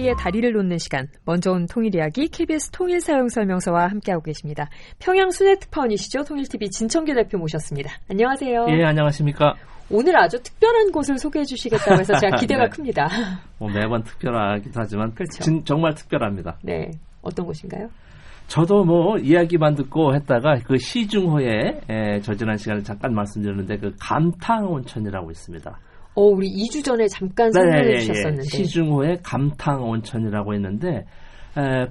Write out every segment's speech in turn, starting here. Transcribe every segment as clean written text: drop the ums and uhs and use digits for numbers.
사이에 다리를 놓는 시간, 먼저 온 통일 이야기 KBS 통일 사용 설명서와 함께하고 계십니다. 평양 순회특파원이시죠? 통일TV 진청규 대표 모셨습니다. 안녕하세요. 예, 안녕하십니까. 오늘 아주 특별한 곳을 소개해 주시겠다고 해서 제가 기대가 네. 큽니다. 매번 특별하기도 하지만 그렇죠. 정말 특별합니다. 네, 어떤 곳인가요? 저도 이야기만 듣고 했다가 그 시중호에 저지난 시간에 잠깐 말씀드렸는데 그 감탕온천이라고 있습니다. 우리 2주 전에 잠깐 설명해 주셨었는데. 시중호의 감탕온천이라고 있는데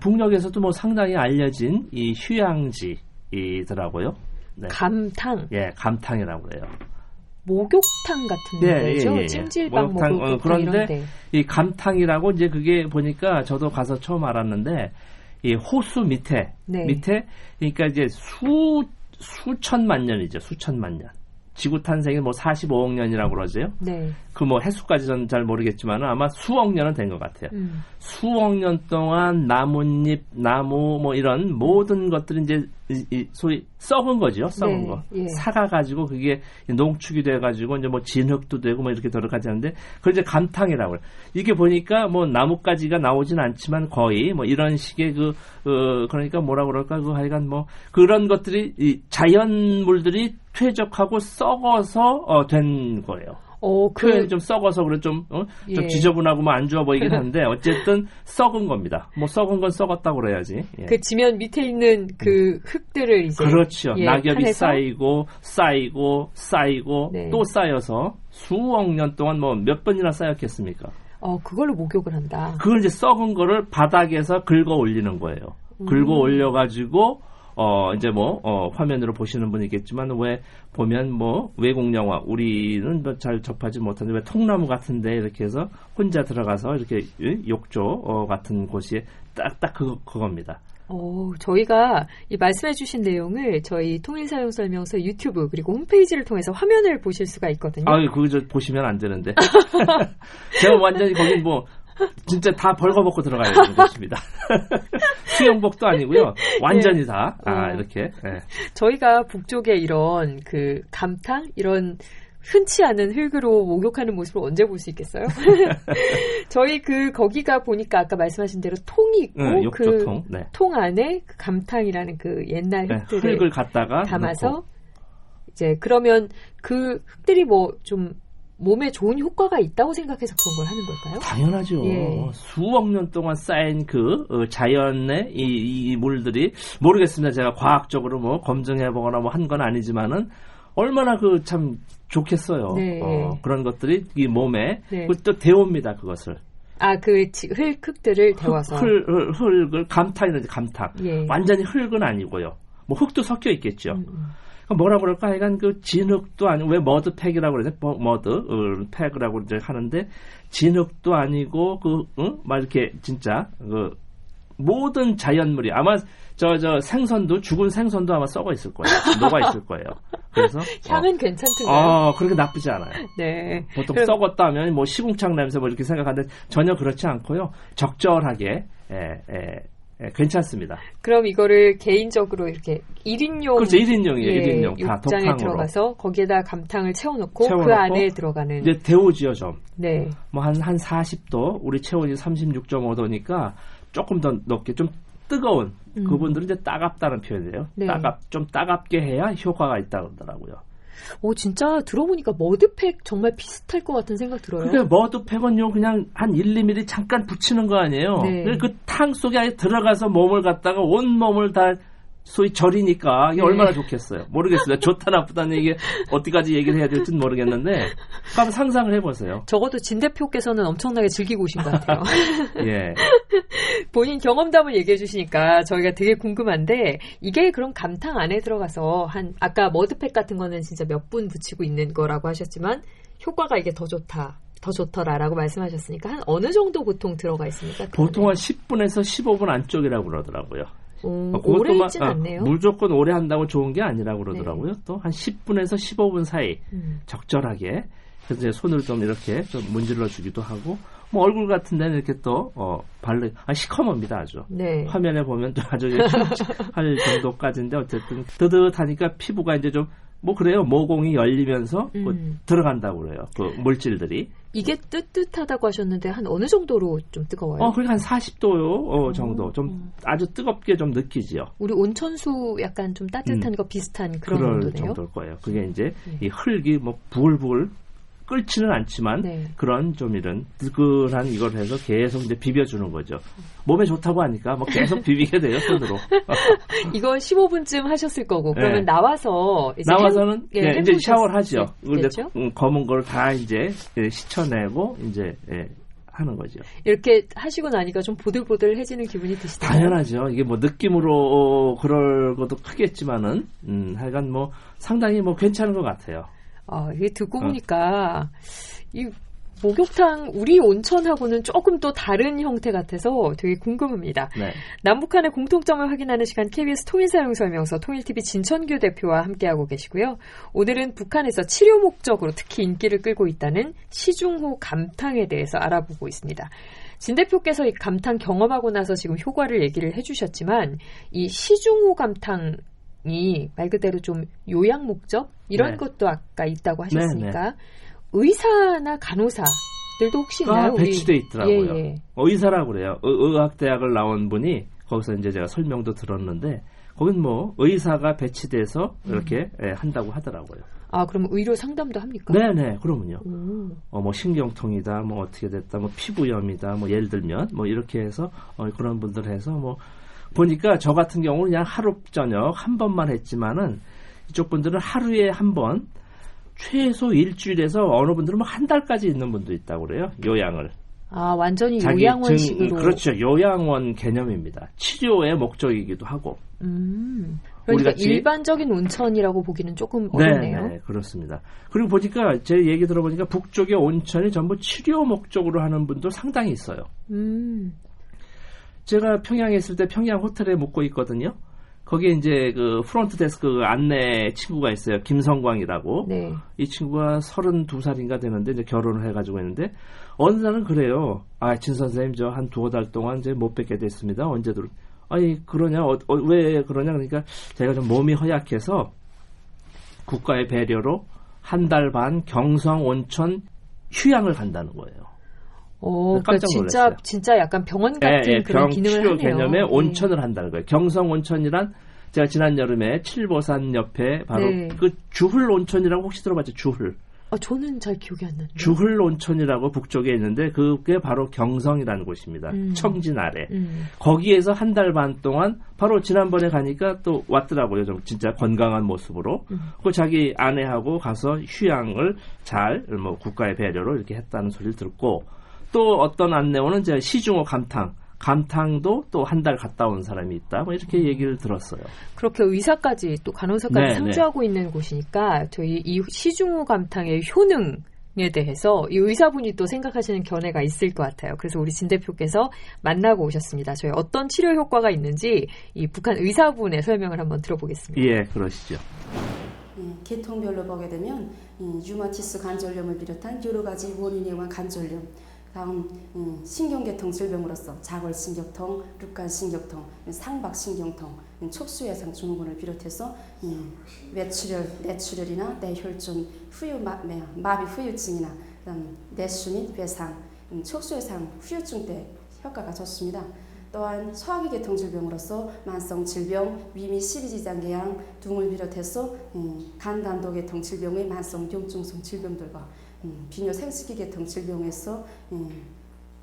북녘에서도 상당히 알려진 이 휴양지이더라고요. 네. 감탕? 예, 감탕이라고 해요. 목욕탕 같은 거죠? 찜질방, 목욕탕 그런데 이런데. 이 감탕이라고 이제 그게 보니까 저도 가서 처음 알았는데 이 호수 밑에 그러니까 이제 수천만 년이죠. 수천만 년. 지구 탄생이 45억 년이라고 그러죠. 네. 그 횟수까지 저는 잘 모르겠지만 아마 수억 년은 된 것 같아요. 수억 년 동안 나뭇잎, 나무 이런 모든 것들이 이제 소위 썩은 거죠. 썩은 거. 예. 사가가지고 그게 농축이 돼가지고 이제 진흙도 되고 이렇게 들어가지 않는데 그걸 이제 감탕이라고 해요. 이게 보니까 나뭇가지가 나오진 않지만 거의 이런 식의 그러니까 뭐라 그럴까 하여간 그런 것들이 이 자연물들이 퇴적하고 썩어서 된 거예요. 표현이 좀 썩어서 그래 좀 지저분하고 안 좋아 보이긴 한데 어쨌든 썩은 겁니다. 썩은 건 썩었다고 그래야지. 예. 그 지면 밑에 있는 그 흙들을 이제 그렇죠. 낙엽이 탄해서? 쌓이고 네. 또 쌓여서 수억 년 동안 몇 번이나 쌓였겠습니까? 그걸로 목욕을 한다. 그걸 이제 썩은 거를 바닥에서 긁어 올리는 거예요. 긁어 올려가지고 이제 화면으로 보시는 분이겠지만 왜 보면 외국 영화 우리는 잘 접하지 못하는데 왜 통나무 같은데 이렇게 해서 혼자 들어가서 이렇게 욕조 같은 곳이 딱 그겁니다. 저희가 이 말씀해주신 내용을 저희 통일사용설명서 유튜브 그리고 홈페이지를 통해서 화면을 보실 수가 있거든요. 그거 보시면 안 되는데. 제가 완전히 거기 진짜 다 벌거벗고 들어가야 되는 곳입니다. 수영복도 아니고요. 완전히 다. 이렇게. 네. 저희가 북쪽에 이런 그 감탕 이런 흔치 않은 흙으로 목욕하는 모습을 언제 볼 수 있겠어요? 저희 거기가 보니까 아까 말씀하신 대로 통이 있고 욕조통. 통 안에 그 감탕이라는 그 옛날 흙들을 흙을 갖다가 담아서 넣고. 이제 그러면 그 흙들이 좀 몸에 좋은 효과가 있다고 생각해서 그런 걸 하는 걸까요? 당연하죠. 예. 수억 년 동안 쌓인 자연의 이 물들이 모르겠습니다. 제가 과학적으로 검증해보거나 한 건 아니지만은 얼마나 참 좋겠어요. 네. 그런 것들이 이 몸에 또 데웁니다. 그것을. 흙들을 데워서. 흙을 감탕이라지 감탕. 예. 완전히 흙은 아니고요. 흙도 섞여 있겠죠. 뭐라 그럴까? 하여간 진흙도 아니고, 왜 머드팩이라고 그러죠? 머드팩이라고 이제 하는데, 진흙도 아니고, 이렇게, 진짜, 모든 자연물이, 아마, 생선도, 죽은 생선도 아마 썩어 있을 거예요. 녹아 있을 거예요. 그래서. 향은 괜찮던가요? 그렇게 나쁘지 않아요. 네. 보통 썩었다 하면, 시궁창 냄새 이렇게 생각하는데, 전혀 그렇지 않고요. 적절하게, 괜찮습니다. 그럼 이거를 개인적으로 이렇게 1인용. 그렇죠. 1인용이에요. 1인용. 다 욕장에 독탕으로. 들어가서 거기에다 감탕을 채워놓고 그 안에 들어가는. 이제 데우지요, 좀. 네. 한 40도, 우리 체온이 36.5도니까 조금 더 높게, 좀 뜨거운. 그분들은 이제 따갑다는 표현이에요. 네. 좀 따갑게 해야 효과가 있다고 그러더라고요. 진짜 들어보니까 머드팩 정말 비슷할 것 같은 생각 들어요. 그러니까 머드팩은요, 그냥 한 1, 2mm 잠깐 붙이는 거 아니에요. 네. 그 탕 속에 아예 들어가서 몸을 갖다가 온 몸을 다 소위 절이니까 이게 얼마나 좋겠어요. 모르겠어요. 좋다 나쁘다는 얘기 어디까지 얘기를 해야 될지는 모르겠는데 한번 상상을 해보세요. 적어도 진 대표께서는 엄청나게 즐기고 오신 것 같아요. 예. 본인 경험담을 얘기해 주시니까 저희가 되게 궁금한데 이게 그럼 감탕 안에 들어가서 아까 머드팩 같은 거는 진짜 몇 분 붙이고 있는 거라고 하셨지만 효과가 이게 더 좋더라라고 말씀하셨으니까 한 어느 정도 보통 들어가 있습니까? 보통 한 10분에서 15분 안쪽이라고 그러더라고요. 오래 있진 않네요. 무조건 오래 한다고 좋은 게 아니라고 그러더라고요. 또 한 10분에서 15분 사이 적절하게 그래서 이제 손을 좀 이렇게 좀 문질러 주기도 하고 얼굴 같은 데는 이렇게 또 시커멉니다 아주. 네. 화면에 보면 또 아주 할 정도까지인데 어쨌든 뜨뜻하니까 피부가 이제 좀 뭐 그래요. 모공이 열리면서 들어간다고 그래요. 그 물질들이. 이게 뜨뜻하다고 하셨는데 한 어느 정도로 좀 뜨거워요? 그게 한 40도 정도. 좀 아주 뜨겁게 좀 느끼지요. 우리 온천수 약간 좀 따뜻한 거 비슷한 그런 그럴 온도네요. 정도일 거예요. 그게 이제 이 흙이 뭐 부글부글 끓지는 않지만 그런 좀 이런 뜨끈한 이걸 해서 계속 이제 비벼주는 거죠. 몸에 좋다고 하니까 뭐 계속 비비게 돼요, 손으로. 이거 15분쯤 하셨을 거고 그러면 나와서는 이제 샤워를 하죠. 근데 그렇죠? 검은 걸 다 이제 씻어내고 이제 하는 거죠. 이렇게 하시고 나니까 좀 보들보들해지는 기분이 드시나요? 당연하죠. 이게 뭐 느낌으로 그럴 것도 크겠지만은 하여간 뭐 상당히 뭐 괜찮은 것 같아요. 이게 듣고 보니까 이 목욕탕 우리 온천하고는 조금 또 다른 형태 같아서 되게 궁금합니다. 네. 남북한의 공통점을 확인하는 시간 KBS 통일사용설명서 통일TV 진천규 대표와 함께하고 계시고요. 오늘은 북한에서 치료 목적으로 특히 인기를 끌고 있다는 시중호 감탕에 대해서 알아보고 있습니다. 진 대표께서 이 감탕 경험하고 나서 지금 효과를 얘기를 해주셨지만 이 시중호 감탕이 말 그대로 좀 요양 목적 이런 것도 아까 있다고 하셨으니까 의사나 간호사들도 혹시 있나요? 배치돼 있더라고요. 예. 의사라고 그래요. 의학대학을 나온 분이 거기서 이제 제가 설명도 들었는데 거긴 뭐 의사가 배치돼서 이렇게 한다고 하더라고요. 그럼 의료 상담도 합니까? 네네, 그러면요. 뭐 신경통이다, 뭐 어떻게 됐다, 뭐 피부염이다, 뭐 예를 들면 뭐 이렇게 해서 그런 분들 해서 뭐 보니까 저 같은 경우는 그냥 하루 저녁 한 번만 했지만은 이쪽 분들은 하루에 한 번, 최소 일주일에서 어느 분들은 뭐 한 달까지 있는 분도 있다고 그래요. 요양을. 완전히 요양원식으로. 그렇죠. 요양원 개념입니다. 치료의 목적이기도 하고. 그러니까 일반적인 온천이라고 보기는 조금 어렵네요. 네, 그렇습니다. 그리고 보니까 제 얘기 들어보니까 북쪽의 온천이 전부 치료 목적으로 하는 분도 상당히 있어요. 제가 평양에 있을 때 평양 호텔에 묵고 있거든요. 거기에 이제 그 프론트 데스크 안내 친구가 있어요. 김성광이라고. 네. 이 친구가 32살인가 되는데 이제 결혼을 해가지고 있는데 어느 날은 그래요. 진 선생님 저 한 2-5달 동안 이제 못 뵙게 됐습니다. 언제 들어? 아니 그러냐? 왜 그러냐? 그러니까 제가 좀 몸이 허약해서 국가의 배려로 한 달 반 경성 온천 휴양을 간다는 거예요. 깜짝 놀랐어요. 진짜 약간 병원 같은 그런 기능을 하네요. 치료 개념의 온천을 한다는 거예요. 경성 온천이란 제가 지난 여름에 칠보산 옆에 바로 그 주흘 온천이라고 혹시 들어봤죠? 주흘. 저는 잘 기억이 안 나는데. 주흘 온천이라고 북쪽에 있는데 그게 바로 경성이라는 곳입니다. 청진 아래. 거기에서 한 달 반 동안 바로 지난번에 가니까 또 왔더라고요. 좀 진짜 건강한 모습으로. 그 자기 아내하고 가서 휴양을 잘 뭐 국가의 배려로 이렇게 했다는 소리를 듣고 또 어떤 안내원은 이제 시중호 감탕도 또 한 달 갔다 온 사람이 있다. 뭐 이렇게 얘기를 들었어요. 그렇게 의사까지 또 간호사까지 상주하고 있는 곳이니까 저희 이 시중호 감탕의 효능에 대해서 이 의사분이 또 생각하시는 견해가 있을 것 같아요. 그래서 우리 진 대표께서 만나고 오셨습니다. 저희 어떤 치료 효과가 있는지 이 북한 의사분의 설명을 한번 들어보겠습니다. 예, 그러시죠. 계통별로 보게 되면 류마티스 관절염을 비롯한 여러 가지 원인에 의한 관절염, 다음 신경계통 질병으로서 자골신경통, 륙관신경통, 상박신경통, 촉수해상 증후군을 비롯해서 뇌출혈이나 뇌혈중 마비 후유증이나 뇌수 및 뇌상, 촉수해상 후유증 때 효과가 좋습니다. 또한 소화기계통 질병으로서 만성 질병, 위미 십이지장계양 등을 비롯해서 간단도계통 질병의 만성 염증성 질병들과 비뇨 생식기계통 질병에서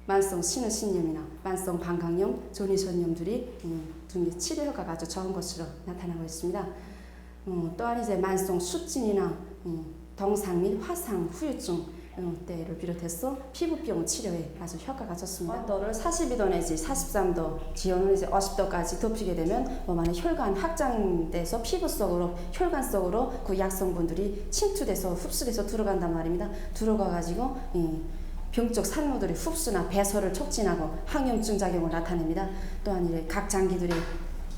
만성 신의신염이나 만성 방광염, 전이전염들이 등의 치료 효과가 아주 좋은 것으로 나타나고 있습니다. 또한 이제 만성 숫진이나 동상 및 화상 후유증 때를 비롯해서 피부병 치료에 아주 효과가 좋습니다. 온도를 42도 내지 43도, 기온을 이제 50도까지 높이게 되면 만약 혈관 확장돼서 피부 속으로, 혈관 속으로 그 약성분들이 침투돼서 흡수돼서 들어간단 말입니다. 들어가가지고 병적 산모들의 흡수나 배설을 촉진하고 항염증 작용을 나타냅니다. 또한 이제 각 장기들의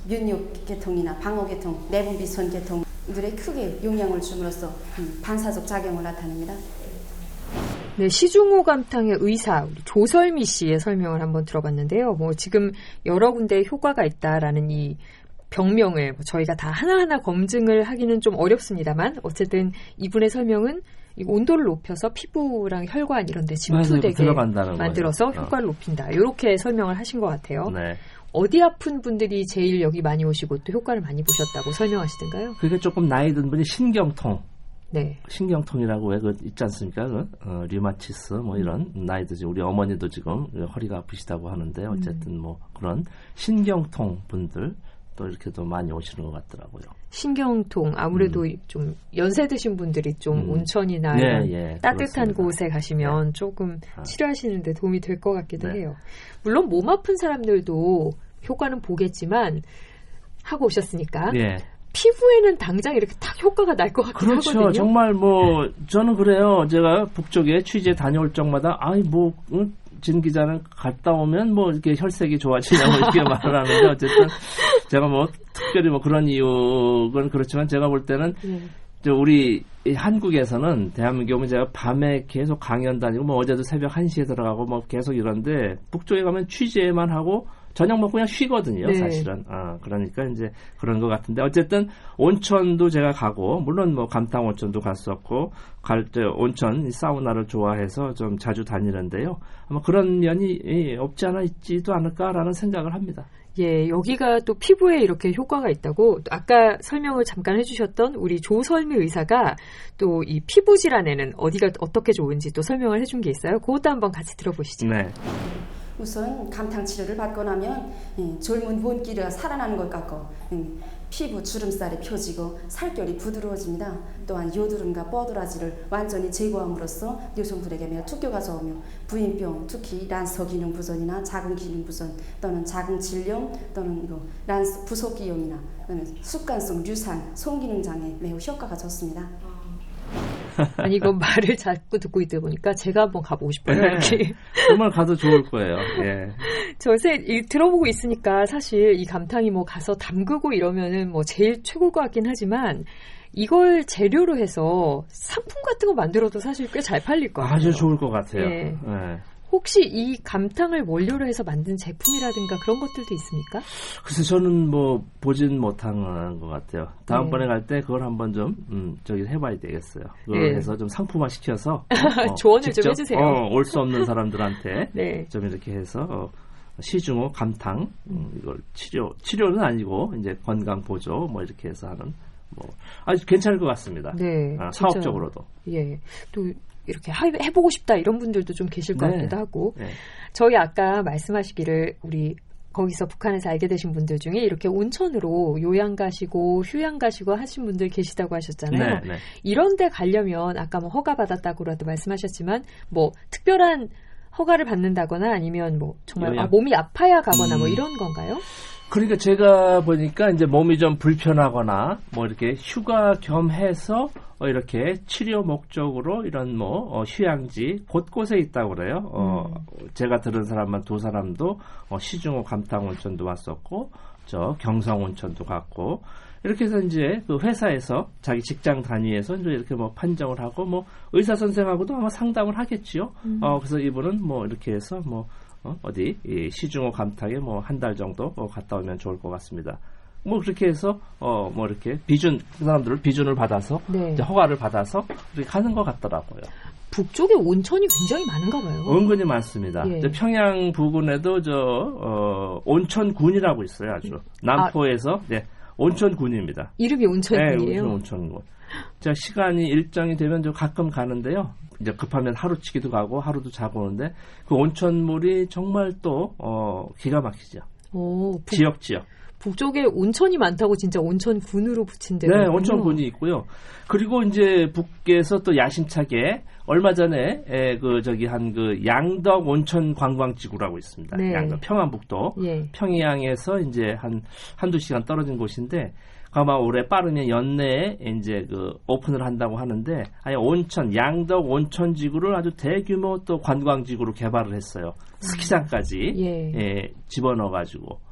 면역계통이나 방어계통, 내분비선계통들에 크게 영향을 줌으로써 반사적 작용을 나타냅니다. 네, 시중호 감탕의 의사 우리 조설미 씨의 설명을 한번 들어봤는데요. 뭐 지금 여러 군데 효과가 있다라는 이 병명을 저희가 다 하나하나 검증을 하기는 좀 어렵습니다만 어쨌든 이분의 설명은 이 온도를 높여서 피부랑 혈관 이런 데 침투되게 만들어서 거죠. 효과를 높인다. 이렇게 설명을 하신 것 같아요. 네. 어디 아픈 분들이 제일 여기 많이 오시고 또 효과를 많이 보셨다고 설명하시던가요? 그게 조금 나이 든 분이 신경통. 네. 신경통이라고 왜 있지 않습니까? 류마티스 뭐 이런 나이 드신 우리 어머니도 지금 허리가 아프시다고 하는데 어쨌든 뭐 그런 신경통 분들 또 이렇게 또 많이 오시는 것 같더라고요. 신경통 아무래도 좀 연세 드신 분들이 좀 온천이나 이런 따뜻한 그렇습니다. 곳에 가시면 조금 치료하시는 데 도움이 될 것 같기도 네. 해요. 물론 몸 아픈 사람들도 효과는 보겠지만 하고 오셨으니까 예. 피부에는 당장 이렇게 딱 효과가 날 것 같긴 그렇죠. 하거든요. 정말 뭐 저는 그래요. 제가 북쪽에 취재 다녀올 적마다 진 기자는 갔다 오면 뭐 이렇게 혈색이 좋아지냐고 이렇게 말을 하는데 어쨌든 제가 뭐 특별히 뭐 그런 이유는 그렇지만 제가 볼 때는 우리 한국에서는 대한민국은 제가 밤에 계속 강연 다니고 뭐 어제도 새벽 1시에 들어가고 뭐 계속 이런데 북쪽에 가면 취재만 하고 저녁 먹고 그냥 쉬거든요, 네. 사실은. 그러니까 이제 그런 것 같은데 어쨌든 온천도 제가 가고 물론 뭐 감탕 온천도 갔었고 갈 때 온천 사우나를 좋아해서 좀 자주 다니는데요. 아마 그런 면이 없지 않아 있지도 않을까라는 생각을 합니다. 예, 여기가 또 피부에 이렇게 효과가 있다고 아까 설명을 잠깐 해주셨던 우리 조설미 의사가 또 이 피부 질환에는 어디가 어떻게 좋은지 또 설명을 해준 게 있어요. 그것도 한번 같이 들어보시죠. 네. 우선 감탕 치료를 받고 나면 젊은 본기가 살아나는 것 같고 피부 주름살이 펴지고 살결이 부드러워집니다. 또한 요드름과 뻐드라지를 완전히 제거함으로써 여성들에게 매우 투교가 좋으며 부인병, 특히 란서 기능 부전이나 자궁 기능 부전 또는 자궁 질염 또는 란서 부속기염이나 습관성 유산, 송기능 장애 매우 효과가 좋습니다. 아니 이건 말을 자꾸 듣고 있다 보니까 제가 한번 가보고 싶어요. 네. 이렇게. 정말 가도 좋을 거예요. 예. 들어보고 있으니까 사실 이 감탕이 뭐 가서 담그고 이러면은 뭐 제일 최고일 것 같긴 하지만 이걸 재료로 해서 상품 같은 거 만들어도 사실 꽤 잘 팔릴 것 같아요. 아주 좋을 것 같아요. 예. 예. 혹시 이 감탕을 원료로 해서 만든 제품이라든가 그런 것들도 있습니까? 그래서 저는 뭐 보진 못한 것 같아요. 다음번에 갈 때 그걸 한번 좀 저기 해봐야 되겠어요. 그걸 해서 좀 상품화 시켜서 조언을 좀 해주세요. 올 수 없는 사람들한테 네. 좀 이렇게 해서 시중호 감탕 이걸 치료는 아니고 이제 건강 보조 뭐 이렇게 해서 하는 뭐 아주 괜찮을 것 같습니다. 네, 사업적으로도. 예, 또 이렇게 해보고 싶다 이런 분들도 좀 계실 것 같기도 하고 네. 저희 아까 말씀하시기를 우리 거기서 북한에서 알게 되신 분들 중에 이렇게 온천으로 요양 가시고 휴양 가시고 하신 분들 계시다고 하셨잖아요. 네, 네. 이런 데 가려면 아까 뭐 허가 받았다고라도 말씀하셨지만 뭐 특별한 허가를 받는다거나 아니면 뭐 정말 몸이 아파야 가거나 뭐 이런 건가요? 그러니까 제가 보니까 이제 몸이 좀 불편하거나 뭐 이렇게 휴가 겸해서 이렇게 치료 목적으로 이런 뭐 휴양지 곳곳에 있다고 그래요. 제가 들은 사람만 2사람도 시중호 감탕 온천도 왔었고 저 경성 온천도 갔고 이렇게 해서 이제 그 회사에서 자기 직장 단위에서 이제 이렇게 뭐 판정을 하고 뭐 의사 선생하고도 아마 상담을 하겠지요. 그래서 이분은 뭐 이렇게 해서 뭐 어디 시중호 감탕에 뭐 한 달 정도 갔다 오면 좋을 것 같습니다. 뭐 그렇게 해서 뭐 이렇게 그 사람들을 비준을 받아서 네. 이제 허가를 받아서 이렇게 가는 것 같더라고요. 북쪽에 온천이 굉장히 많은가 봐요. 은근히 많습니다. 예. 이제 평양 부근에도 온천군이라고 있어요. 아주 남포에서 온천군입니다. 이름이 온천군이에요? 네, 온천군. 자, 시간이 일정이 되면 저 가끔 가는데요. 이제 급하면 하루치기도 가고 하루도 자고 오는데 그 온천물이 정말 또 기가 막히죠. 지역. 북쪽에 온천이 많다고 진짜 온천군으로 붙인 데가 네, 온천군이 있고요. 그리고 이제 북에서 또 야심차게 얼마 전에 그 양덕 온천 관광지구라고 있습니다. 네. 양덕 평안북도 평양에서 이제 한두 시간 떨어진 곳인데 아마 올해 빠르면 연내에 이제 그 오픈을 한다고 하는데 아예 양덕 온천지구를 아주 대규모 또 관광지구로 개발을 했어요. 스키장까지 집어넣어가지고.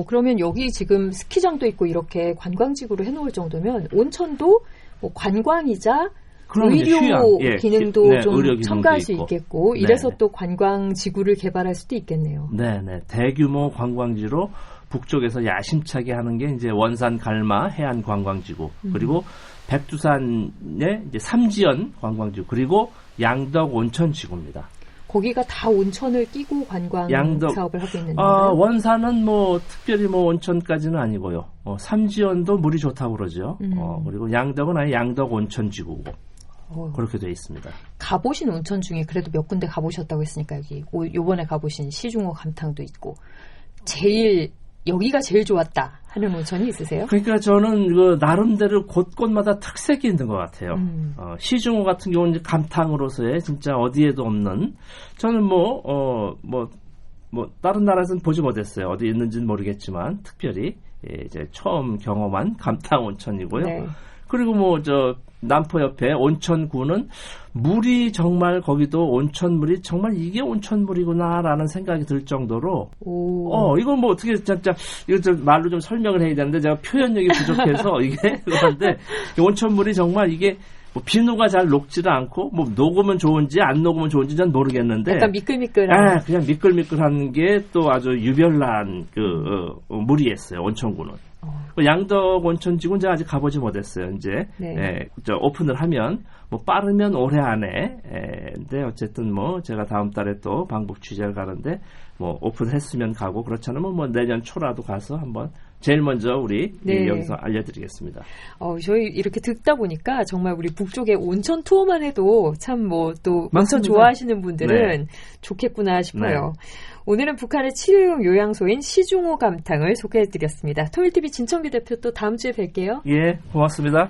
그러면 여기 지금 스키장도 있고 이렇게 관광지구로 해놓을 정도면 온천도 뭐 관광이자 의료 기능도 좀 의료 첨가할 수 있고. 있겠고 이래서 또 관광지구를 개발할 수도 있겠네요. 네네. 대규모 관광지로 북쪽에서 야심차게 하는 게 이제 원산 갈마 해안 관광지구 그리고 백두산의 이제 삼지연 관광지구 그리고 양덕 온천지구입니다. 거기가 다 온천을 끼고 관광 사업을 하고 있는 아, 거예요? 원산은 뭐 특별히 뭐 온천까지는 아니고요. 삼지연도 물이 좋다고 그러죠. 그리고 양덕은 아예 양덕 온천지구고 그렇게 되어 있습니다. 가보신 온천 중에 그래도 몇 군데 가보셨다고 했으니까 여기 요번에 가보신 시중호 감탕도 있고 여기가 제일 좋았다 하는 온천이 있으세요? 그러니까 저는 그 나름대로 곳곳마다 특색이 있는 것 같아요. 시중호 같은 경우는 이제 감탕으로서의 진짜 어디에도 없는 저는 다른 나라에서는 보지 못했어요. 어디 있는지는 모르겠지만 특별히 이제 처음 경험한 감탕 온천이고요. 네. 그리고 남포 옆에 온천구는 물이 정말 거기도 온천물이 정말 이게 온천물이구나라는 생각이 들 정도로 이건 뭐 어떻게 진짜 이거 좀 말로 좀 설명을 해야 되는데 제가 표현력이 부족해서 이게 그런데 온천물이 정말 이게 뭐 비누가 잘 녹지도 않고 뭐 녹으면 좋은지 안 녹으면 좋은지 는 모르겠는데 약간 미끌미끌한 그냥 미끌미끌한 게 또 아주 유별난 물이었어요. 온천구는. 양덕 온천지구는 제가 아직 가보지 못했어요. 이제 오픈을 하면 뭐 빠르면 올해 안에 근데 어쨌든 뭐 제가 다음 달에 또 방북 취재를 가는데 뭐 오픈했으면 가고 그렇지 않으면 뭐 내년 초라도 가서 한번 제일 먼저 우리 여기서 알려드리겠습니다. 저희 이렇게 듣다 보니까 정말 우리 북쪽의 온천 투어만 해도 참 뭐 또 온천 맞습니다. 좋아하시는 분들은 좋겠구나 싶어요. 오늘은 북한의 치료용 요양소인 시중호 감탕을 소개해드렸습니다. 토요일TV 진청규 대표 또 다음 주에 뵐게요. 예, 고맙습니다.